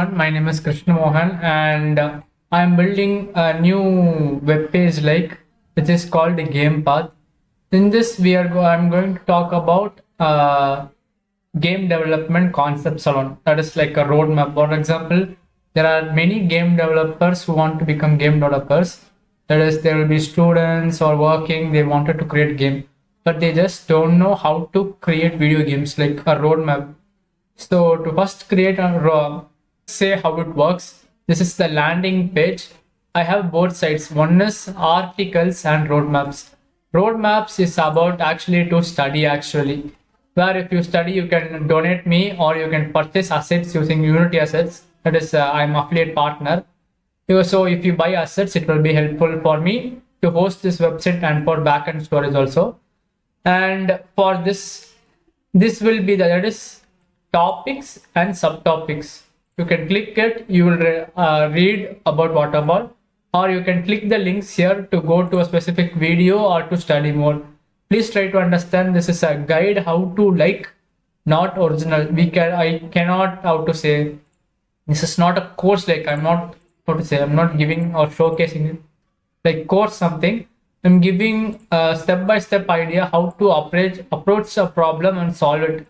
everyone, my name is Krishnamohan and I'm building a new web page which is called GamePath. In this I'm going to talk about game development concepts alone. That is like a roadmap. For example, there are many game developers who want to become game developers. That is, there will be students or working, they wanted to create game, but they just don't know how to create video games, like a roadmap. So to first create a say how it works. This is the landing page. I have both sides. One is articles and roadmaps. Roadmaps is about actually to study actually. Where if you study, you can donate me or you can purchase assets using Unity assets. That is, I'm affiliate partner. So if you buy assets, it will be helpful for me to host this website and for backend storage also. And for this will be that is topics and subtopics. You can click it, you will read about waterfall, or you can click the links here to go to a specific video or to study more. Please try to understand this is a guide how to not original. I cannot how to say, this is not a course, I'm not giving or showcasing it like course something. I'm giving a step-by-step idea how to approach a problem and solve it.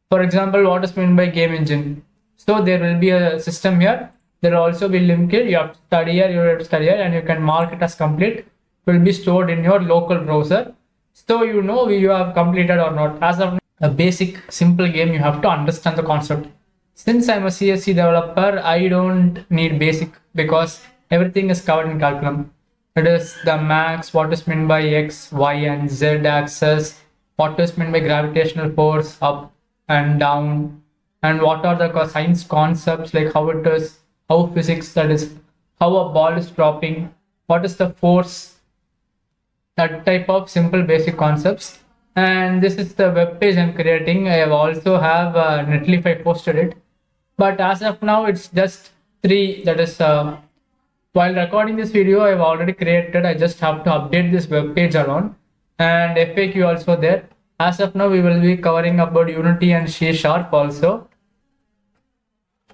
For example, what is meant by game engine? So there will be a system here. There will also be link here. You have to study here, you have to study here, and you can mark it as complete. It will be stored in your local browser. So you know you have completed or not. As of a basic simple game, you have to understand the concept. Since I'm a CSC developer, I don't need basic because everything is covered in calculum. It is the max, what is meant by X, Y, and Z axis, what is meant by gravitational force, up and down, and what are the science concepts like how it is, how physics, that is, how a ball is dropping, what is the force, that type of simple basic concepts. And this is the web page I'm creating. I have also have Netlify posted it, but as of now it's just 3. That is, while recording this video, I've already created. I just have to update this web page alone, and FAQ also there. As of now, we will be covering about Unity and C# also.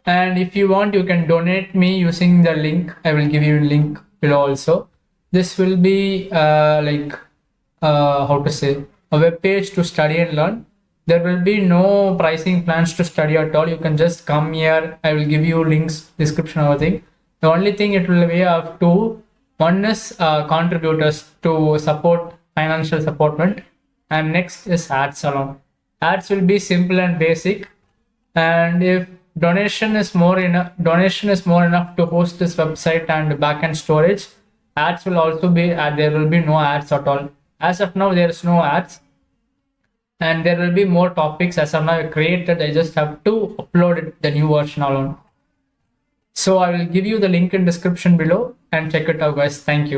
And if you want, you can donate me using the link. I will give you a link below also. This will be how to say, a web page to study and learn. There will be no pricing plans to study at all. You can just come here. I will give you links, description, everything. The only thing it will be of two. One is contributors to support financial support, and next is ads alone. Ads will be simple and basic, and if donation is more enough to host this website and backend storage, ads will also be there will be no ads at all. As of now, there is no ads, and there will be more topics. As of now I created, I just have to upload it, the new version alone. So I will give you the link in description below and check it out, guys. Thank you.